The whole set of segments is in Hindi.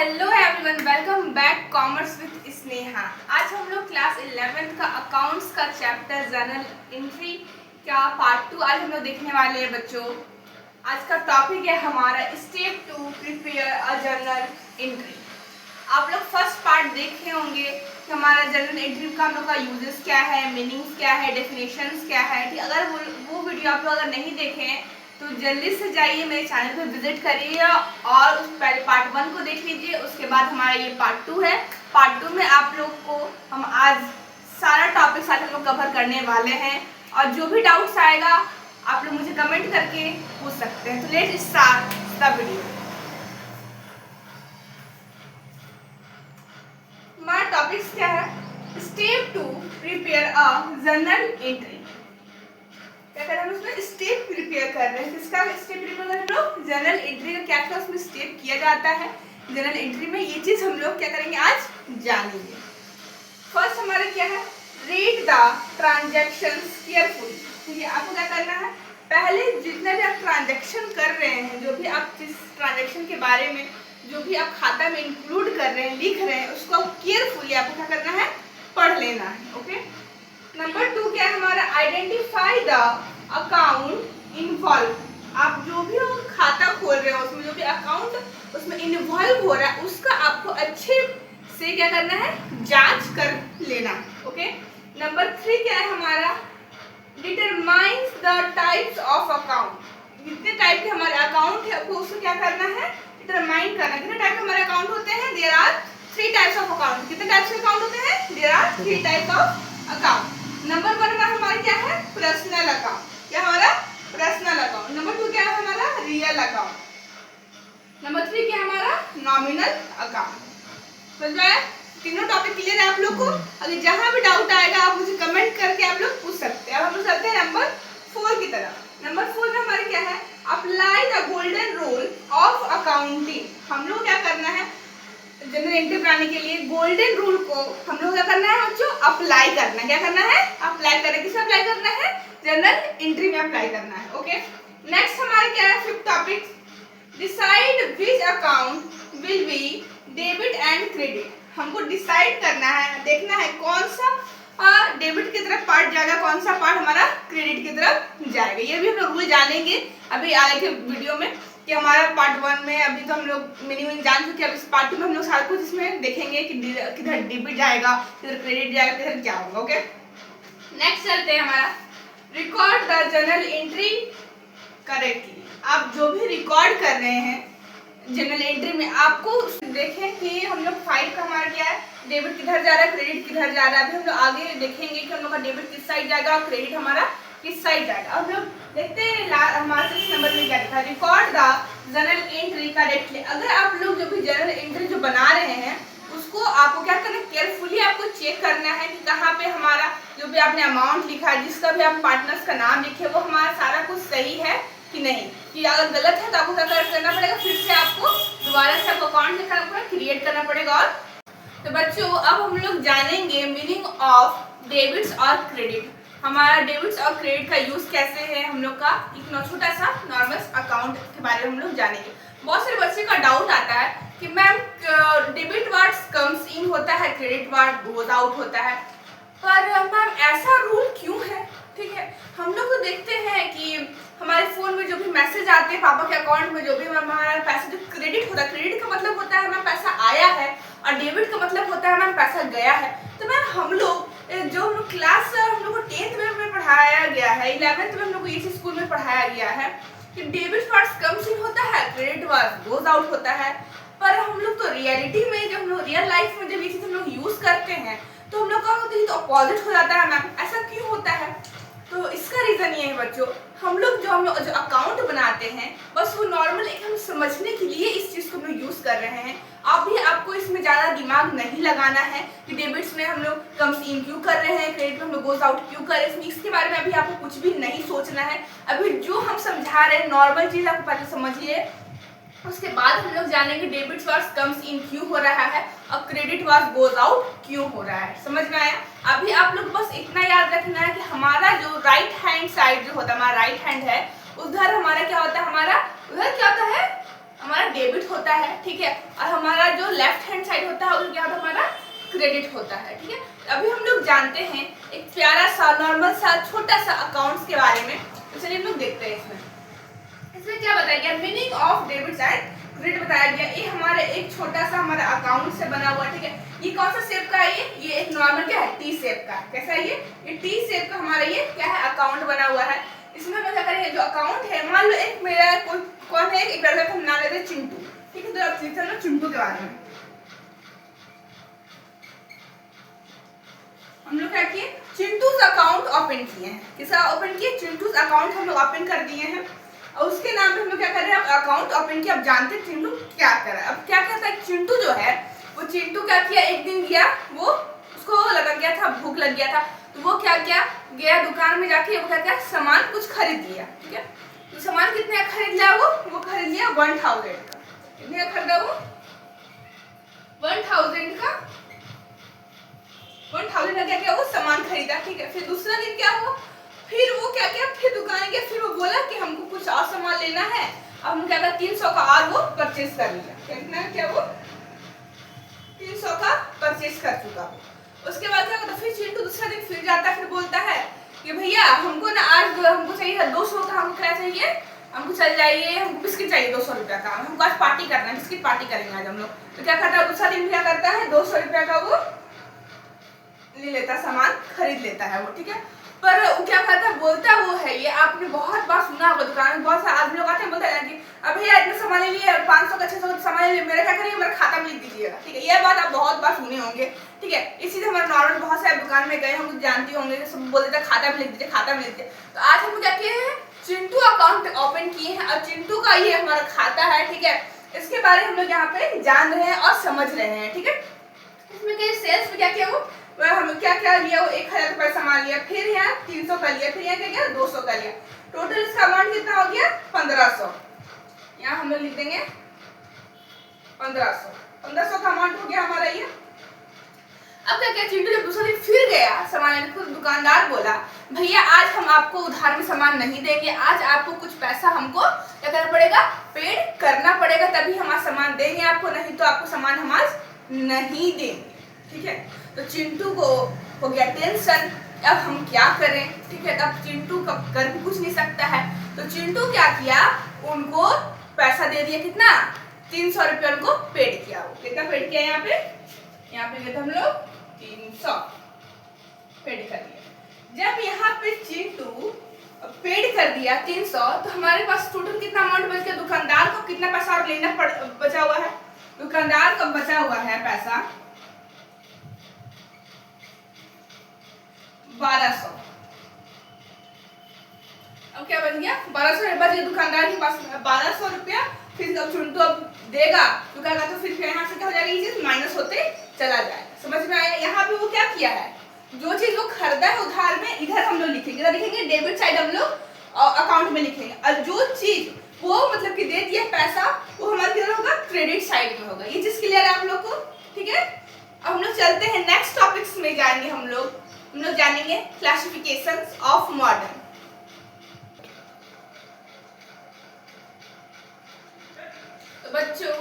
Hello everyone, welcome back commerce with Sneha. आज हम लोग क्लास 11 का अकाउंट्स का चैप्टर जर्नल एंट्री का पार्ट 2 आज हम लोग देखने वाले हैं बच्चों। आज का टॉपिक है हमारा step 2 prepare a journal entry. आप लोग फर्स्ट पार्ट देखे होंगे कि हमारा जर्नल एंट्री का हम लोग का यूजेस क्या है, मीनिंग्स क्या है, डेफिनेशंस क्या है। ठीक, अगर वो वीडियो आप लोग अगर नहीं देखे हैं तो जल्दी से जाइए मेरे चैनल पे विजिट करिए और उस पहले पार्ट 1 को देख लीजिए। उसके बाद हमारा ये पार्ट 2 है। पार्ट 2 में आप लोग को हम आज सारा टॉपिक साथ हम लोग कवर करने वाले हैं और जो भी डाउट्स आएगा आप लोग मुझे कमेंट करके पूछ सकते हैं। तो लेट्स स्टार्ट द वीडियो। हमारा टॉपिक्स क्या है? Step 2 prepare a journal entry. क्या कर रहे हैं उसमें? स्टेप प्रिपेयर कर रहे हैं। किसका स्टेप प्रिपेयर कर रहे हैं लोग? जर्नल एंट्री का क्या क्या उसमें स्टेप किया जाता है जर्नल एंट्री में, ये चीज हम लोग क्या करेंगे आज जानेंगे। फर्स्ट हमारा क्या है? Read the transactions carefully. ठीक है, आपको क्या करना है? पहले जितने भी आप ट्रांजैक्शन कर रहे हैं, जो भी आप जिस ट्रांजैक्शन के बारे में जो भी आप खाता में इंक्लूड कर रहे हैं, लिख रहे हैं, उसको केयरफुली आपको क्या करना है? पढ़ लेना है। ओके। नंबर 2 क्या है हमारा? Identify the account involve. आप जो भी खाता खोल रहे हो उसमें जो भी अकाउंट उसमें इन्वॉल्व हो रहा है उसका आपको अच्छे से क्या करना है? जांच कर लेना। ओके। नंबर 3 क्या है हमारा? Determines the types of account. जितने टाइप के हमारे अकाउंट है आपको उसको क्या करना है? डिटरमाइन करना। कितने टाइप के हमारे अकाउंट होते हैं? There are 3 types of account. कितने टाइप्स के अकाउंट होते हैं? There are 3 types of account. Number 1 में हमारा क्या है? Personal account. क्या हमारा? Personal account. नंबर 2 क्या है हमारा? Real account. नंबर 3 क्या है हमारा? Nominal account. समझ में आया? तीनों टॉपिक क्लियर है आप लोग को? अगर जहां भी डाउट आएगा आप मुझे कमेंट करके आप लोग पूछ सकते हैं। अब हम लोग चलते हैं नंबर 4 की तरफ। नंबर 4 में हमारे क्या है? Apply the golden rule of accounting. हम लोग क्या करना है जनरल एंट्री बनाने के लिए? गोल्डन रूल को हम लोग क्या करना है बच्चों? अप्लाई करना है। क्या करना है? अप्लाई करना है। किसमें अप्लाई करना है? जनरल एंट्री में अप्लाई करना है। ओके। नेक्स्ट हमारा क्या है? 5th topic, decide which account will be debit and credit. हमको डिसाइड करना है, देखना है कौन सा डेबिट की तरफ पार्ट जाएगा, कौन सा पार्ट हमारा क्रेडिट की तरफ जाएगा। ये भी हम लोग रूल जानेंगे अभी आगे के वीडियो में कि हमारा पार्ट 1 में अभी तो हम लोग मीनिंग जान चुके हैं। अब इस पार्ट 2 में हम लोग सारा कुछ इसमें देखेंगे कि किधर डेबिट जाएगा, किधर क्रेडिट जाएगा, किधर क्या होगा। ओके। नेक्स्ट चलते हैं हमारा record the journal entry correctly. आप जो भी रिकॉर्ड कर रहे हैं जनरल एंट्री में आपको देखें कि हम लोग फाइल का हमारा क्या है? डेबिट किधर जा रहा है, क्रेडिट किधर जा रहा है। अभी हम लोग आगे देखेंगे कि हम लोग का डेबिट किस साइड जाएगा और क्रेडिट हमारा किस साइड जाएगा। अब हम लोग देखते हैं हमारे 6 नंबर में क्या लिखा है? Record the journal entry correctly. अगर आप लोग जो भी जर्नल एंट्री जो बना रहे हैं उसको आपको क्या करना है? केयरफुली आपको चेक करना है कि कहाँ पे हमारा जो भी आपने अमाउंट लिखा है, जिसका भी आप पार्टनर्स का नाम लिखे, वो हमारा सारा कुछ सही है कि नहीं। कि अगर गलत है तो आपको क्या करना पड़ेगा? फिर से आपको दोबारा से आपको अकाउंट लिखना पड़ेगा, क्रिएट करना पड़ेगा। और तो बच्चों अब हम लोग जानेंगे मीनिंग ऑफ डेबिट्स और क्रेडिट। हमारा डेबिट्स और क्रेडिट का यूज कैसे है हम लोग का एक छोटा सा नॉर्मल अकाउंट के बारे में हम लोग जानेंगे। बहुत सारे बच्चे का डाउट आता है कि ma'am debit words comes in होता है, क्रेडिट वर्ड गोज आउट होता है, पर मैम ऐसा रूल क्यों है? ठीक है, हम लोग तो देखते हैं कि हमारे फोन में जो भी मैसेज आते हैं, पापा के अकाउंट में जो भी हमारा पैसा जो क्रेडिट होता है, क्रेडिट का मतलब होता है हमें पैसा आया है और डेबिट का मतलब होता है हमें पैसा गया है। तो मैम हम लोग जो हम लोग क्लास हम लोग को 10th में पढ़ाया गया है, 11th में हम लोग को इसी स्कूल में पढ़ाया गया है कि डेबिट वर्ड्स कम्स इन होता है, क्रेडिट वर्ड्स गोज आउट होता है। पर हम लोग तो रियलिटी में जब हम लोग रियल लाइफ में जब ये चीज हम लोग यूज करते हैं तो हम लोग का तो अपोजिट हो जाता है। मैम ऐसा क्यों होता है? तो इसका रीजन ये है बच्चों, हम लोग जो अकाउंट बनाते हैं बस वो नॉर्मल एक हम समझने के लिए इस चीज को हम लोग यूज कर रहे हैं। अभी आपको इसमें ज्यादा दिमाग नहीं लगाना है कि डेबिट्स में हम लोग कम्स इन क्यों कर रहे हैं, क्रेडिट में हम लोग गोज आउट क्यों कर रहे हैं। इसके बारे में अभी आपको कुछ भी नहीं सोचना है। अभी जो हम समझा रहे हैं नॉर्मल चीज आपको पहले समझिए, उसके बाद हम लोग जानेंगे डेबिट वर्ड्स कम्स इन क्यों हो रहा है और क्रेडिट वर्ड्स गोज आउट क्यों हो रहा है। समझ में आया? अभी आप लोग बस इतना याद रखना है कि हमारा जो राइट हैंड साइड जो होता है, हमारा राइट हैंड है, उधर हमारा क्या होता है? हमारा उधर क्या होता है? हमारा डेबिट होता है, ठीक है, और हमारा जो लेफ्ट हैंड साइड होता है यहाँ पे हमारा क्रेडिट होता है, ठीक है। अभी हम लोग जानते हैं एक प्यारा सा नॉर्मल सा छोटा सा अकाउंट्स के बारे में, तो चलिए हम लोग देखते हैं इसमें क्या बताया गया, meaning of debit and credit बताया गया। ये हमारे एक छोटा सा हमारा अकाउंट से बना हुआ, ठीक है। ये कौन सा शेप का है, ये एक नॉर्मल क्या है, टी शेप का। कैसा है ये टी शेप का हमारा ये क्या है, अकाउंट बना हुआ है। इसमें हम क्या करेंगे, जो अकाउंट है, मान लो एक मेरा कौन है, एक लड़का का नाम लेते हैं चिंटू, ठीक है। तो अब सीखते हैं चिंटू के बारे में। हम लोग क्या किए, चिंटूज अकाउंट ओपन किए हैं। किसका ओपन किए, चिंटूज अकाउंट हम लोग ओपन कर दिए हैं, और उसके नाम पे हम लोग क्या कर रहे हैं, अकाउंट ओपन किया। अब जानते हैं चिंटू क्या कर रहा है। अब क्या कहता है चिंटू जो है, वो चिंटू क्या किया, एक दिन गया, वो उसको लगा गया था, भूख लग गया था, तो वो क्या किया, गया दुकान में जाके वो क्या किया, सामान कुछ खरीद लिया, ठीक है। तो सामान कितने का खरीद लिया, वो खरीद लिया 1000 का। कितने का खरीदा वो, 1000 का। 1000 का क्या किया, वो सामान खरीदा, ठीक है। फिर दूसरा दिन क्या हुआ, फिर वो क्या किया, फिर दुकान गया, फिर वो बोला कि हमको कुछ और सामान लेना है। अब हम क्या कर 300 का और वो परचेज कर लिया। कितना क्या, वो 300 का परचेज कर चुका। उसके बाद क्या होता, फिर चिंटू दूसरा दिन फिर जाता है, फिर बोलता है कि भैया हमको ना आज हमको चाहिए 200 का, हमको क्या चाहिए, हमको चल जाइए, हमको बिस्किट चाहिए 200 रुपया का, हमको आज पार्टी करना है, बिस्किट पार्टी करेंगे आज हम लोग। तो क्या करता है, दूसरा दिन क्या करता है, 200 रुपया का वो ले लेता, सामान खरीद लेता है वो, ठीक है। पर वो क्या करता है, बोलता वो है, ये आपने बहुत बार सुना होगा, दुकान में बहुत सारे आदमी लोग आते हैं, बोलते हैं कि अब भैया इतना सामान ले लिए, 500 का 600 का सामान ले लिए, मेरा क्या करिए, मेरा खाता में लिख दीजिएगा, ठीक है। ये बात आप बहुत बार सुने होंगे, ठीक है। इसी से हमारे नॉर्मल बहुत सारे दुकान में गए, हम जानते होंगे, सब बोल देते खाता में लिख दीजिए, खाता में लिख दीजिए। तो आज हम क्या किए हैं, चिंटू अकाउंट ओपन किए हैं, और चिंटू का ये हमारा खाता है, ठीक है। इसके बारे में हम लोग यहाँ पे जान रहे हैं और समझ रहे हैं, ठीक है। इसमें क्या सेल्स में क्या किया, वो हम क्या क्या लिया, वो 1000 रुपये सामान लिया, फिर यहाँ 300 का लिया, फिर यहाँ क्या किया 200 का लिया। टोटल इसका अमाउंट कितना हो गया, 1500। यहाँ हम लोग लिख देंगे 1500 का अमाउंट हो गया हमारा ये। अब क्या किया चिंटू, जब दूसरा दिन फिर गया सामान लेने को, दुकानदार बोला भैया आज हम आपको उधार में सामान नहीं देंगे, आज आपको कुछ पैसा हमको क्या करना पड़ेगा, पेड करना पड़ेगा, तभी हम आज सामान देंगे आपको, नहीं तो आपको सामान हम आज नहीं देंगे, ठीक है। तो चिंटू को हो गया टेंशन, अब हम क्या करें, ठीक है। तब चिंटू कर भी कुछ नहीं सकता है, तो चिंटू क्या किया, उनको पैसा दे दिया, कितना 300 रुपये उनको पेड किया। वो कितना पेड किया, यहाँ पे गए हम लोग 300 पेड कर दिया। जब यहाँ पे चिंटू पेड कर दिया 300, तो हमारे पास टोटल कितना अमाउंट बच गया, दुकानदार को कितना पैसा और लेना बचा हुआ है, दुकानदार का बचा हुआ है पैसा 1200। अब क्या बच गया, 1200 बच गया दुकानदार के पास 1200 रुपया। फिर जब चिंटू अब देगा तो क्या तो फिर यहाँ से क्या हो जाएगा, ये चीज माइनस होते चला जाएगा। समझ में आया। यहाँ पे वो क्या किया है, जो चीज वो खरीदा है उधार में, इधर हम लोग लिखेंगे, इधर लिखेंगे डेबिट साइड हम लोग अकाउंट में लिखेंगे, और जो चीज वो मतलब कि दे दिया पैसा, वो हमारे किधर होगा, क्रेडिट साइड में होगा। ये चीज क्लियर है आप लोग को, ठीक है। अब हम लोग चलते हैं नेक्स्ट टॉपिक्स में, जाएंगे हम लोग जानेंगे क्लासिफिकेशंस ऑफ मॉडर्न। तो बच्चों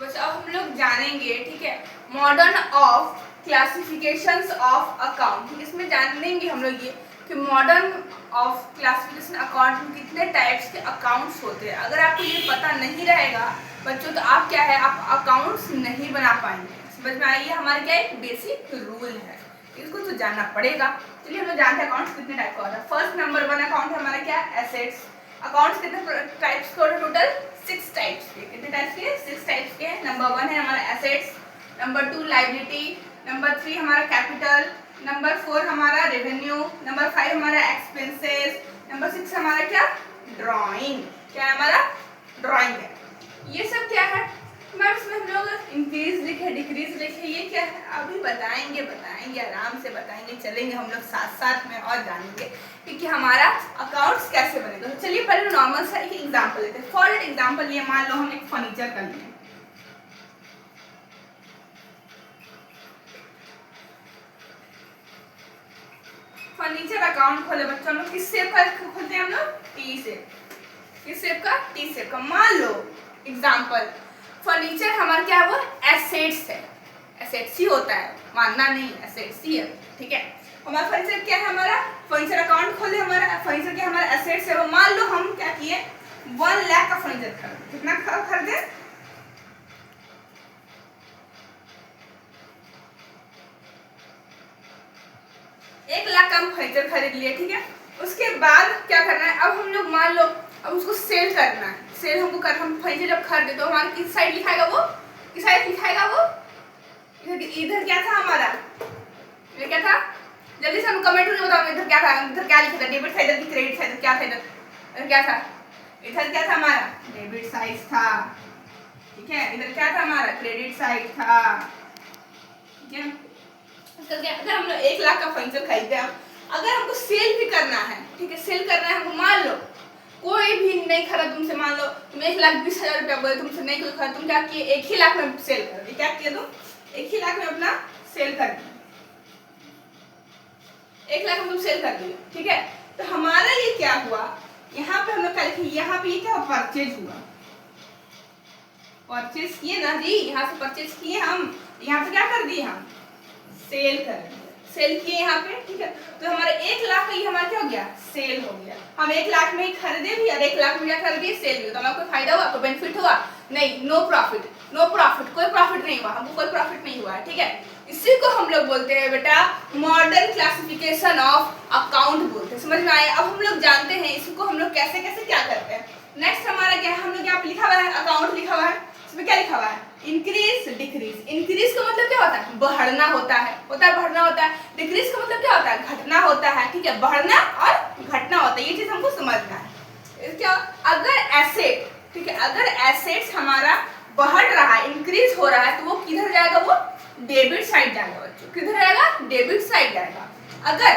अब हम लोग जानेंगे, ठीक है, modern of classifications of account. इसमें जानेंगे हम लोग ये कि मॉडर्न ऑफ क्लासिफिकेशन अकाउंट में कितने टाइप्स के अकाउंट्स होते हैं। अगर आपको ये पता नहीं रहेगा बच्चों, तो आप क्या है, आप अकाउंट्स नहीं बना पाएंगे। समझ में आइए, हमारे क्या एक बेसिक रूल है, इसको तो जानना पड़ेगा। चलिए हम लोग जानते हैं अकाउंट्स कितने टाइप का होता है। फर्स्ट नंबर 1 अकाउंट है हमारा क्या, एसेट्स। अकाउंट्स कितने टाइप्स के, टोटल 6 टाइप्स के। कितने टाइप्स के, 6 टाइप्स के। नंबर 1 है हमारा एसेट्स, नंबर 2 लायबिलिटी, नंबर 3 हमारा कैपिटल, नंबर 4 हमारा रेवेन्यू, नंबर 5 हमारा एक्सपेंसेस, नंबर 6 हमारा क्या, ड्राइंग। क्या है हमारा, ड्राइंग है। ये सब क्या है मैम, इसमें हम लोग इंक्रीज लिखे, डिक्रीज लिखे, ये क्या है अभी बताएंगे आराम से बताएंगे, चलेंगे हम लोग साथ साथ में और जानेंगे कि हमारा अकाउंट्स कैसे बनेगा। तो चलिए पहले नॉर्मल सा एक एग्जांपल लेते हैं। फॉर एग्जांपल ये मान लो हम एक फर्नीचर कर लिए, फर्नीचर अकाउंट खोले बच्चों, हम लोग किस शेप का खोलते हैं, हम लोग टी शेप। किस शेप का? टी शेप का। मान लो एग्जाम्पल फर्नीचर हमारा क्या है, वो एसेट्स है, एसेट्स ही होता है, मानना नहीं, एसेट्स ही है, ठीक है। हमारा फर्नीचर क्या है, हमारा फर्नीचर अकाउंट खोले, हमारा फर्नीचर क्या हमारा एसेट्स है। वो मान लो हम क्या किए 1 लाख का फर्नीचर खरीदे। कितना खरीदे? 1 लाख का हम फर्नीचर खरीद लिए, ठीक है। उसके बाद क्या करना है, अब हम लोग मान लो अब उसको सेल करना है। सेल हमको कर, हम फर्नीचर जब खरीदे तो हमारा किस साइड लिखाएगा, वो किस साइड लिखाएगा, वो इधर क्या था हमारा, ये क्या था, जल्दी से हम कमेंट में बताओ इधर क्या था, इधर क्या लिखा था, डेबिट था इधर की क्रेडिट था, इधर क्या था, इधर क्या था, इधर क्या था हमारा डेबिट साइड था, ठीक है। इधर क्या था हमारा क्रेडिट साइड था, ठीक है। अगर हम लोग 1 लाख का फर्नीचर खरीदते हैं, अगर हमको सेल भी करना है, ठीक है, सेल करना है हमको, मान लो कोई भी नहीं खरीदा तुमसे, मान लो तुम 1,20,000 रुपया बोले, तुमसे नहीं कोई खरीदा, तुम क्या किए 1 ही लाख में सेल कर दिए। क्या किए तुम? 1 ही लाख में अपना सेल कर दिए, 1 लाख में तुम सेल कर दिए, ठीक है। तो हमारा ये क्या हुआ, यहाँ पे हम लोग क्या लिखे, यहाँ पे ये क्या परचेज हुआ, परचेज किए ना जी, यहाँ से परचेज किए हम, यहाँ पे क्या कर दिए हम सेल कर दिए, सेल किए यहाँ पे, ठीक है। तो हमारे 1 लाख का ये हमारा क्या हो गया, सेल हो गया। हम 1 लाख में ही खरीदे भी और 1 लाख में क्या कर दिए, सेल भी। तो हमारा कोई फायदा हुआ, कोई बेनिफिट हुआ नहीं, नो प्रॉफिट, नो प्रॉफिट, कोई प्रॉफिट नहीं हुआ, हमको कोई प्रॉफिट नहीं हुआ, ठीक है। इसी को हम लोग बोलते हैं बेटा मॉडर्न क्लासिफिकेशन ऑफ अकाउंट बोलते हैं, समझ में आया। अब हम लोग जानते हैं इसको हम लोग कैसे कैसे क्या करते हैं। नेक्स्ट हमारा क्या है, हम लोग यहाँ पे लिखा हुआ है अकाउंट लिखा हुआ है, इसमें क्या लिखा हुआ है इंक्रीज डिक्रीज। इंक्रीज का मतलब क्या होता है, बढ़ना होता है, बढ़ना होता है। डिक्रीज का मतलब क्या होता है, घटना होता है, ठीक है, बढ़ना और घटना होता है, ये चीज हमको समझना है। क्या अगर एसेट, ठीक है, अगर एसेट्स हमारा बढ़ रहा है, इंक्रीज हो रहा है, तो वो किधर जाएगा, वो डेबिट साइड जाएगा बच्चों, किधर जाएगा, डेबिट साइड जाएगा। अगर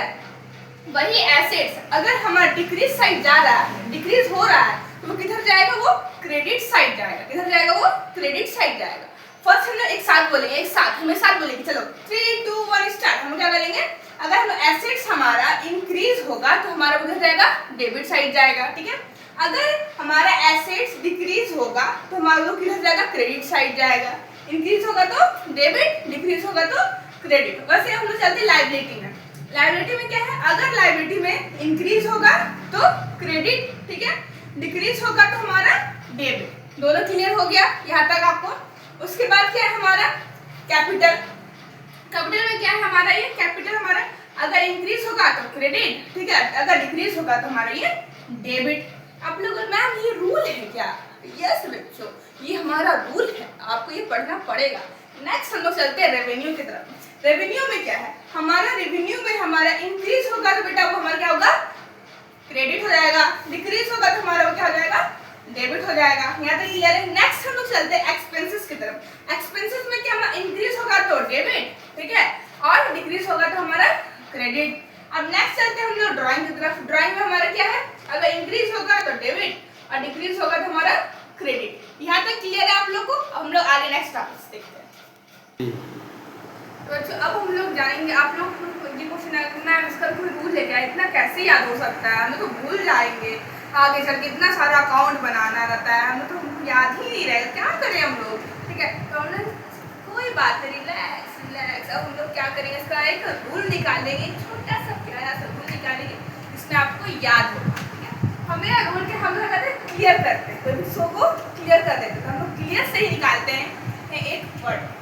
वही एसेट्स अगर हमारा डिक्रीज साइड जा रहा है, डिक्रीज हो रहा है, तो वो किधर जाएगा, वो क्रेडिट साइड जाएगा, किधर जाएगा, वो क्रेडिट साइड जाएगा। फर्स्ट हम लोग एक साथ बोलेंगे, एक साथ हमें साथ बोलेंगे, चलो 3 2 1 स्टार्ट। हम क्या करेंगे, अगर हम एसेट्स हमारा इंक्रीज होगा तो हमारा उधर जाएगा डेबिट साइड जाएगा, ठीक है। अगर हमारा एसेट्स डिक्रीज होगा तो हमारा वो किधर जाएगा, क्रेडिट साइड जाएगा। इंक्रीज होगा तो डेबिट, डिक्रीज होगा तो क्रेडिट। वैसे हम लोग चलते लायबिलिटी में। लायबिलिटी में क्या है, अगर लायबिलिटी में इंक्रीज होगा तो क्रेडिट, ठीक है, डिक्रीज होगा तो हमारा डेबिट। दोनों क्लियर हो गया यहाँ तक आपको। उसके बाद क्या है हमारा कैपिटल। कैपिटल में क्या है हमारा, ये कैपिटल हमारा अगर इंक्रीज होगा तो क्रेडिट, ठीक है, अगर डिक्रीज होगा तो हमारा ये डेबिट। आप लोग मैम ये रूल है क्या? यस बच्चों, ये हमारा रूल है, आपको ये पढ़ना पड़ेगा। नेक्स्ट हम लोग चलते हैं रेवेन्यू की तरफ। रेवेन्यू में क्या है हमारा, रेवेन्यू में हमारा इंक्रीज होगा तो बेटा वो हमारा क्या होगा, क्रेडिट हो जाएगा। डिक्रीज होगा तो हमारा वो क्या हो जाएगा, डेबिट हो जाएगा। यहाँ तक क्लियर है। नेक्स्ट हम लोग चलते हैं एक्सपेंसेस की तरफ। एक्सपेंसेस में क्या हमारा इंक्रीज होगा तो डेबिट, ठीक है, और डिक्रीज होगा तो हमारा क्रेडिट। अब नेक्स्ट चलते हैं हम लोग ड्राइंग की तरफ। ड्राइंग में हमारा क्या है, अगर इंक्रीज होगा तो डेबिट और डिक्रीज होगा तो हमारा क्रेडिट। यहाँ तक क्लियर है आप लोग को? अब हम लोग आगे नेक्स्ट टॉपिक देखते हैं। तो अब हम लोग जानेंगे, आप लोग ये क्वेश्चन है मैम इसका कोई रूल है क्या, इतना कैसे याद हो सकता है, हम लोग तो भूल जाएंगे आगे चल के, इतना सारा अकाउंट बनाना रहता है, हम लोग तो याद ही नहीं रहेगा, क्या करें हम लोग, ठीक है। तो हम लोग कोई बात नहीं, रिलैक्स रिलैक्स। अब हम लोग क्या करेंगे, इसका एक रूल निकालेंगे, छोटा सा प्यारा सा रूल निकालेंगे जिसमें आपको याद होगा, ठीक है। हमें रूल के हम लोग कहते हैं क्लियर करते हैं, कोई भी शो को क्लियर कर देते हैं, तो हम लोग क्लियर से ही निकालते हैं एक वर्ड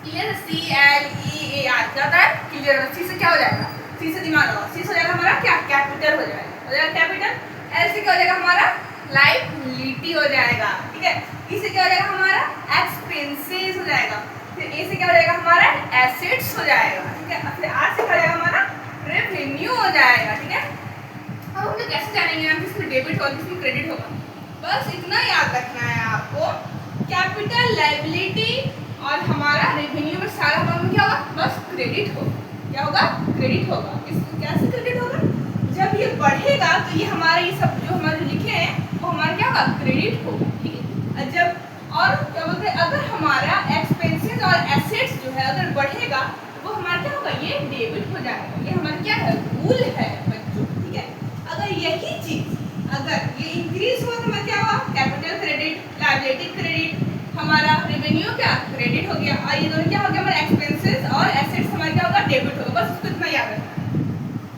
क्लियर, CLEAR क्या होता है, क्लियर। सी से क्या हो जाएगा, सी से दिमाग लगाओ, सी से हो जाएगा हमारा क्या, कैपिटल हो जाएगा, कैपिटल। एल से क्या हो जाएगा हमारा, लायबिलिटी हो जाएगा, ठीक है। ई से क्या हो जाएगा हमारा, एक्सपेंसेस हो जाएगा। फिर ए से क्या हो जाएगा हमारा, एसेट्स हो जाएगा, ठीक है। फिर आर से क्या हो जाएगा हमारा, रेवेन्यू हो जाएगा, ठीक है। अब हम लोग कैसे जानेंगे हम किसमें डेबिट होगा किसमें क्रेडिट होगा, बस इतना याद रखना है आपको। कैपिटल, लायबिलिटी और हमारा रेवेन्यू में सारा हमारा क्या होगा, बस क्रेडिट होगा। क्या होगा, क्रेडिट होगा। कैसे क्रेडिट होगा, जब ये बढ़ेगा तो ये हमारा ये सब जो हमारे लिखे हैं वो हमारा क्या होगा, क्रेडिट होगा, ठीक है। जब और क्या बोलते हैं, अगर हमारा एक्सपेंसेस और एसेट्स जो है अगर बढ़ेगा तो वो हमारा क्या होगा, ये डेबिट हो जाएगा। ये हमारा क्या है, रूल है बच्चों, ठीक है। अगर यही चीज अगर ये इंक्रीज हो क्या क्रेडिट हो गया, और ये दोनों क्या हो गया हमारे एक्सपेंसेस और एसेट्स हमारे क्या होगा डेबिट होगा, बस उसको इतना याद रखना है।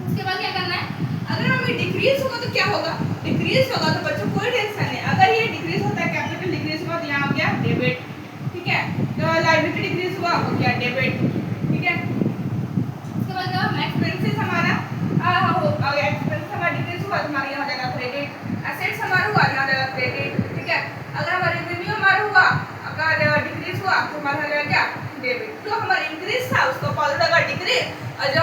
उसके बाद क्या करना है, अगर हमें डिक्रीज होगा तो क्या होगा, डिक्रीज होगा तो बच्चों कोई टेंशन नहीं, अगर ये डिक्रीज होता है कैपिटल डिक्रीज हुआ तो यहाँ हो गया डेबिट, ठीक है, तो लायबिलिटी डिक्रीज हुआ हो गया डेबिट, ठीक है। उसके बाद एक्सपेंसेस हमारा एक्सपेंसेस हमारा डिक्रीज हुआ तो हमारा यहाँ हो जाएगा क्रेडिट, एसेट्स हमारा हुआ यहाँ हो जाएगा क्रेडिट, ठीक है। अगर हमारा रेवेन्यू हमारा हुआ, अगर डिक्रीज हुआ तो हमारा हो जाएगा क्या डेबिट, जो हमारा इंक्रीज था उसको फॉलो होगा डिक्रीज, और जो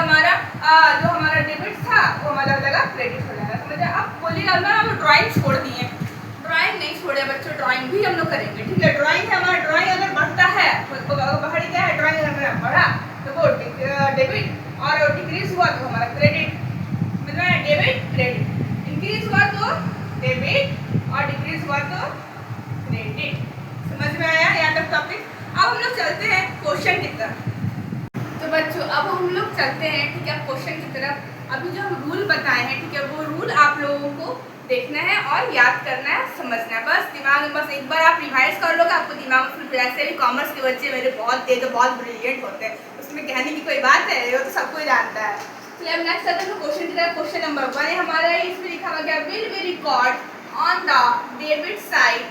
हमारा डेबिट था वो हमारा हो जाएगा क्रेडिट हो जाएगा, समझे। अब बोलिएगा ना हम ड्राइंग छोड़ दिए, ड्राइंग नहीं छोड़े बच्चों, ड्राइंग भी हम लोग करेंगे, ठीक है। ड्राइंग है हमारा, ड्राइंग अगर बढ़ता है बाहर क्या है, ड्राइंग अगर बढ़ा तो वो डेबिट और डिक्रीज हुआ तो हमारा क्रेडिट, मतलब डेबिट क्रेडिट, इंक्रीज हुआ तो डेबिट और डिक्रीज हुआ तो क्रेडिट, समझ में आया यहाँ तक टॉपिक। अब हम लोग चलते हैं क्वेश्चन की तरफ। तो बच्चों अब हम लोग चलते हैं, ठीक है, क्वेश्चन की तरफ। अभी जो हम रूल बताए हैं, ठीक है, वो रूल आप लोगों को देखना है और याद करना है, समझना है, बस दिमाग में, बस एक बार आप रिवाइज कर लोगे आपको दिमाग में, फिर ऐसे भी कॉमर्स के बच्चे मेरे बहुत ब्रिलियंट होते हैं, उसमें कहने की कोई बात है, वो तो सबको जानता है। चलिए अब नेक्स्ट चलते हैं क्वेश्चन की तरफ। क्वेश्चन नंबर 1 हमारा इसमें लिखा हुआ क्या, will be record on the debit side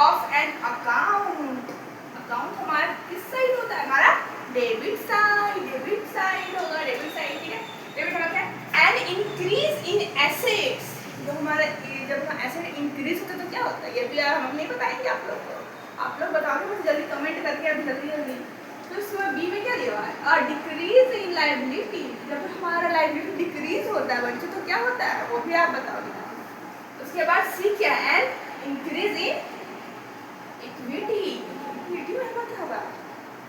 of an account. Account हमारा किस साइड होता है, हमारा डेबिट साइड होगा, डेबिट साइड, ठीक है। डेबिट हमारा क्या, एन इंक्रीज इन एसेट्स, जो हमारा जब एसेट इंक्रीज होता है तो क्या होता है, ये भी हम नहीं बताएंगे आप लोग को, आप लोग बताओगे बस जल्दी कमेंट करके अभी जल्दी। तो इसमें बी में क्या लिया हुआ है, और डिक्रीज इन लायबिलिटी, जब हमारा लायबिलिटी डिक्रीज होता है बच्चों तो क्या होता है वो भी आप बताओगे। उसके बाद सी क्या है, an increase in equity, equity में पता होगा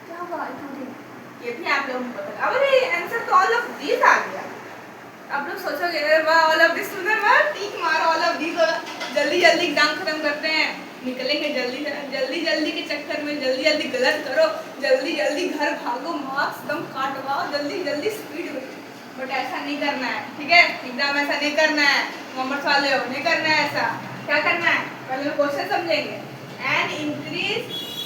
क्या होगा इक्विटी, ये भी आप लोगों को पता। अब ये आंसर तो ऑल ऑफ दिस आ गया, आप लोग सोचोगे ऑल ऑफ दिस ठीक मारो, ऑल ऑफ दिस होगा, जल्दी एग्जाम खत्म करते हैं, निकलेंगे जल्दी के चक्कर में, जल्दी गलत करो, जल्दी घर भागो, मार्क्स एकदम काटवाओ, जल्दी स्पीड में, बट ऐसा नहीं करना है, ठीक है। एग्जाम ऐसा नहीं करना है, कॉमर्स वाले हो, नहीं करना है ऐसा। क्या करना है, पहले क्वेश्चन समझेंगे। एंड इंक्रीज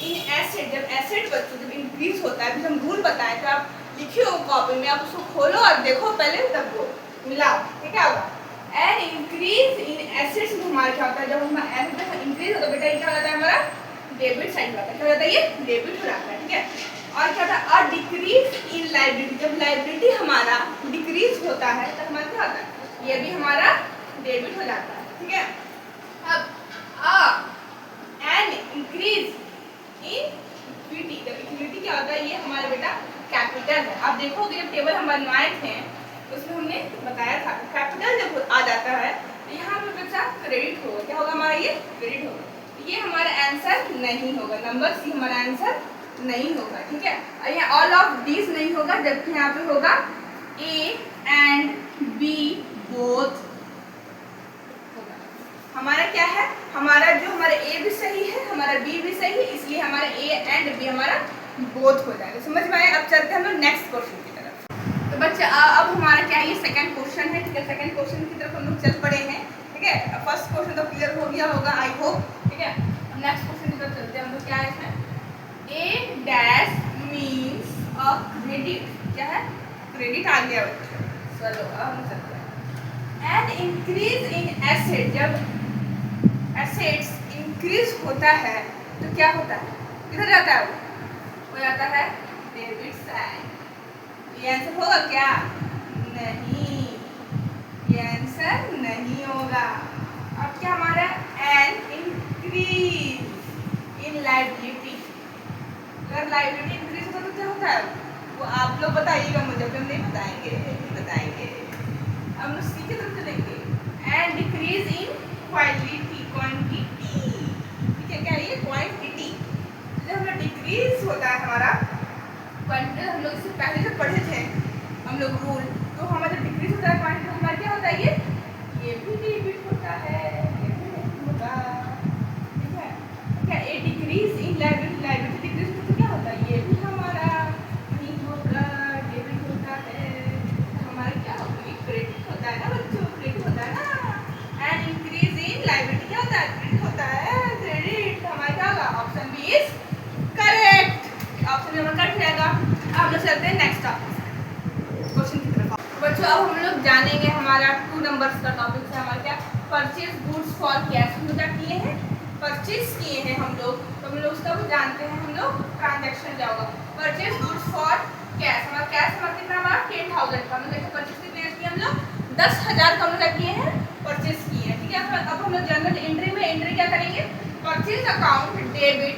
इन एसेट, जब एसेट बच्चों जब इंक्रीज होता है, हम रूल बताएं तो आप लिखिए वो कॉपी में, आप उसको खोलो और देखो पहले, तब वो मिलाओ, ठीक है होगा। एंड इंक्रीज इन एसेट्स में हमारा क्या होता है, जब हमारा एसेट इंक्रीज होता है बेटा ये क्या होता है, हमारा डेबिट साइड होता है, क्या होता है, ये डेबिट हो जाता है, ठीक है। और क्या होता है, और डिक्रीज इन लायबिलिटी, जब लायबिलिटी हमारा डिक्रीज होता है तो हमारा क्या होता है, ये भी हमारा डेबिट हो जाता है, ठीक है। अब एंड इंक्रीज इन इक्विटी, जब इक्विटी क्या होता है, ये हमारा बेटा कैपिटल है। आप देखोगे जब टेबल हम बनवाए थे उसमें हमने बताया था कैपिटल जब आ जाता है तो यहाँ पे बच्चा क्रेडिट होगा, क्या होगा हमारा, ये क्रेडिट होगा, ये हमारा आंसर नहीं होगा, नंबर सी हमारा आंसर नहीं होगा, ठीक है। और यहाँ ऑल ऑफ दिस नहीं होगा, जबकि यहाँ पे होगा ए एंड बी बोथ होगा। हमारा क्या है, हमारा जो हमारा ए भी सही है, हमारा बी भी सही है, इसलिए हमारा ए एंड बी हमारा बोथ हो जाएगा, समझ में आया। अब चलते हैं हम लोग नेक्स्ट क्वेश्चन की तरफ। तो बच्चे अब हमारा क्या है, ये सेकंड क्वेश्चन है, ठीक है। सेकंड क्वेश्चन की तरफ हम लोग चल पड़े हैं, ठीक है। फर्स्ट क्वेश्चन तो क्लियर हो गया होगा आई होप, ठीक है। अब नेक्स्ट क्वेश्चन की तरफ चलते हैं हम लोग। क्या है इसमें, ए डैश मीन्स अ क्रेडिट, क्या है, क्रेडिट आ गया बच्चों। चलो अब हम चलते हैं। एंड इंक्रीज इन एसेट, जब एसेट्स इंक्रीज होता है तो क्या होता है, किधर जाता है, वो जाता है डेबिट साइड। ये आंसर होगा क्या, नहीं, ये आंसर नहीं होगा। अब क्या हमारा, एंड इंक्रीज इन लायबिलिटी, अगर लायबिलिटी इंक्रीज होता तो क्या होता है, वो आप लोग बताइएगा मुझे, हम नहीं बताएंगे। अब हम सी की तरफ चलेंगे। एंड डिक्रीज इन क्वांटिटी, ठीक है, क्या है ये क्वांटिटी, जब हमारा डिक्रीज होता है हमारा क्वांटिटी, हम लोग इससे पहले जब पढ़े थे हम लोग रूल, तो हमारा जब डिक्रीज होता है क्वांटिटी हमारा क्या होता है, ये भी डेबिट होता है, ये भी डेबिट होगा, ठीक है। क्या ए डिक्रीज इन लायबिलिटी डिक्रीज होता है, क्या होता है, ये भी हमारा नहीं होगा, डेबिट होता है, हमारा क्या होगा, ये क्रेडिट होता है ना बच्चों, क्रेडिट होता है ना। एंड इंक्रीज इन लायबिलिटी क्या होता है, क्रेडिट होता है, क्रेडिट, हमारा क्या होगा, ऑप्शन बी इज करेक्ट। अब लोग चलते हैं नेक्स्ट टॉपिक क्वेश्चन की तरफ। बच्चों अब हम लोग जानेंगे हमारा 2 नंबर्स का टॉपिक है हमारा क्या परचेज गुड्स फॉर कैश। हम लोग क्या किए हैं परचेज किए हैं हम लोग, तो हम लोग उसका वो जानते हैं हम लोग ट्रांजैक्शन क्या होगा परचेज गुड्स फॉर कैश। हमारा कैश हमारा कितना हमारा 10,000 का हम लोग परचेज कितने किए हम लोग 10,000 का हम लोग क्या किए हैं परचेज किए हैं। ठीक है अब हम लोग जनरल एंट्री में एंट्री क्या करेंगे परचेज अकाउंट डेबिट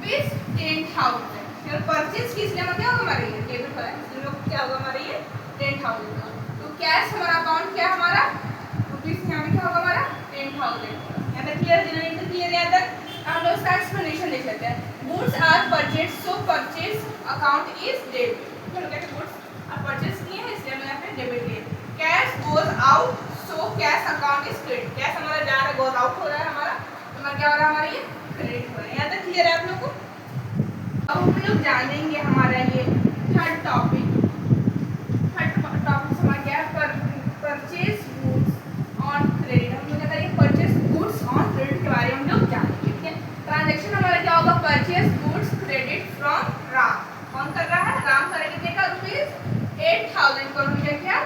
₹10,000। परचेज किस लिए क्या होगा हमारे ये डेबिट होगा इसलिए लोग क्या होगा हमारे ये 10,000 का। तो कैश हमारा अकाउंट क्या हमारा रुपीस यहाँ में क्या होगा हमारा 10,000। यहाँ तक क्लियर जनरेट क्लियर यहाँ तक हम लोग इसका एक्सप्लेनेशन देख लेते हैं। Goods are purchase so purchase account is debit. हम लोग कहते गुड्स आर परचेज किए हैं इसलिए हम यहाँ पे डेबिट लिए। Cash goes out so cash account is credit. Cash हमारा जा रहा है गोज आउट हो रहा है हमारा तो हमारा क्या हो रहा है हमारा ये क्रेडिट हो रहा है। यहाँ तक क्लियर है आप लोग को। अब हम लोग जानेंगे हमारा ये थर्ड टॉपिक हमारा क्या है परचेज गुड्स ऑन क्रेडिट। हम लोग क्या करेंगे परचेज गुड्स ऑन क्रेडिट के बारे में हम लोग जानेंगे। ठीक है ट्रांजैक्शन हमारा क्या होगा purchase goods credit from Ram. कौन कर रहा है राम करेंगे देखा ₹8,000 को हम क्या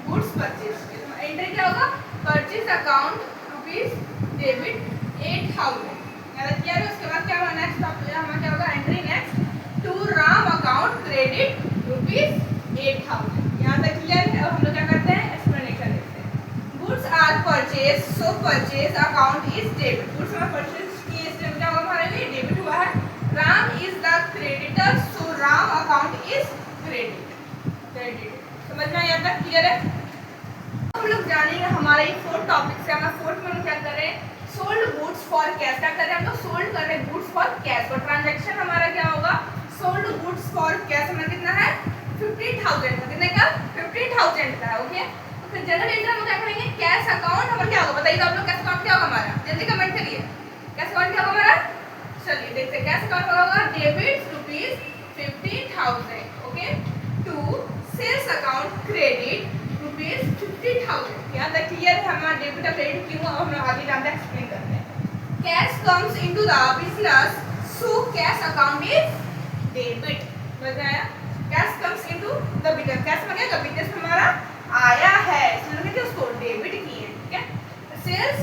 गुड्स परचेज एंट्री क्या होगा परचेज अकाउंट डेबिट ₹8,000 याद किया है। उसके बाद क्या होगा नेक्स्ट हमारा क्या होगा entry next to Ram account credit ₹8,000। यहाँ तक क्लियर है। अब हम लोग क्या करते हैं एक्सप्लेनेशन देखते हैं। Goods are purchase so purchase account is debit. Goods हमारा परचेज किए इसलिए क्या होगा हमारे लिए डेबिट हुआ है। Ram is the creditor so Ram account is credit. समझ में यहाँ तक क्लियर है। हम लोग जानेंगे हमारे फोर्थ टॉपिक से। हमारा फोर्थ में हम क्या कर रहे हैं सोल्ड गुड्स फॉर कैश। क्या कर रहे हैं हम लोग सोल्ड कर रहे हैं गुड्स फॉर कैश। और ट्रांजैक्शन हमारा क्या होगा सोल्ड गुड्स फॉर कैश हमारा कितना है 50,000 का। कितने का 50,000 का है। ओके तो फिर जनरल एंट्री हम क्या करेंगे कैश अकाउंट हमारा क्या होगा बताइए तो आप लोग कैश अकाउंट क्या होगा हमारा जल्दी कमेंट करिए कैश अकाउंट क्या होगा हमारा। चलिए देखते हैं कैश अकाउंट होगा debit ₹50,000 okay to sales account credit ₹50,000। यहाँ तक क्लियर है हमारा डेबिट और क्रेडिट क्यों हम लोग आगे जानते हैं एक्सप्लेन करते हैं। Cash comes into the business so cash account is debit. बताया cash comes into the business. Cash में क्या बिजनेस हमारा आया है इसलिए उसको डेबिट किए। ठीक है sales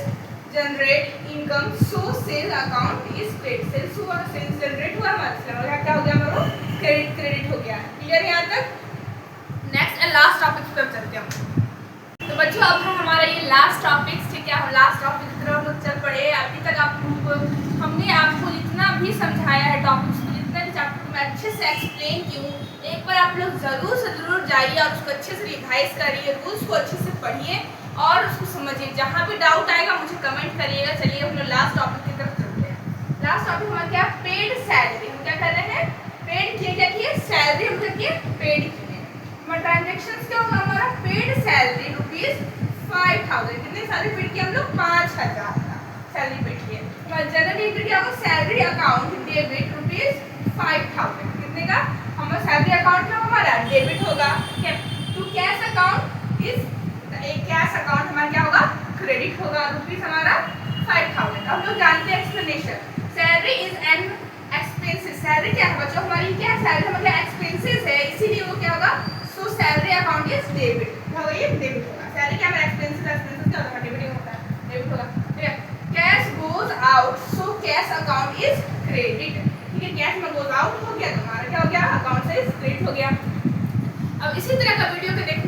generate income so sale account is credit. Sales हुआ सेल्स जनरेट हुआ हमारा इसलिए क्या हो गया हमारा क्रेडिट हो गया। क्लियर है यहाँ तक। नेक्स्ट एंड लास्ट टॉपिक पर चलते हैं। तो बच्चों अब है हमारा ये लास्ट टॉपिक। ठीक है हम लास्ट टॉपिक की तरफ लोग चल पड़े। अभी तक हमने आपको जितना भी समझाया है टॉपिक्स को जितने भी चैप्टर में अच्छे से एक्सप्लेन किया एक बार आप लोग ज़रूर से ज़रूर जाइए और उसको अच्छे से रिवाइज करिए रूल्स को अच्छे से पढ़िए और उसको समझिए। जहाँ भी डाउट आएगा मुझे कमेंट करिएगा। चलिए हम लोग लास्ट टॉपिक की तरफ चलते हैं। लास्ट टॉपिक हमारा क्या पेड सैलरी। हम क्या कर रहे हैं पेड किए क्या किए सैलरी हम क्या किए पेड किए। हमारा ट्रांजेक्शन क्या होगा हमारा पेड सैलरी ₹5,000। कितने सैलरी पेड किए हम लोग 5,000 का सैलरी पेड किए। हमारा जनरल एंट्री क्या होगा सैलरी अकाउंट डेबिट ₹5,000। कितने का हमारा सैलरी अकाउंट में हमारा डेबिट होगा। ठीक है to cash account is cash account हमारा क्या होगा क्रेडिट होगा रुपीस हमारा 5,000। हम लोग जानते हैं explanation. Salary is an expenses. Salary क्या है बच्चों हमारी क्या सैलरी मतलब एक्सपेंसेस है इसीलिए वो क्या होगा सो सैलरी अकाउंट इज डेबिट। क्या होगा ये डेबिट होगा। सैलरी क्या हमारा एक्सपेंसेस क्या होगा डेबिट होता है डेबिट होगा। ठीक है cash goes out so cash account is credit. ठीक है कैश में गोज आउट हो गया तो हमारा क्या हो गया अकाउंट से क्रेडिट हो गया। अब इसी तरह का वीडियो को देखने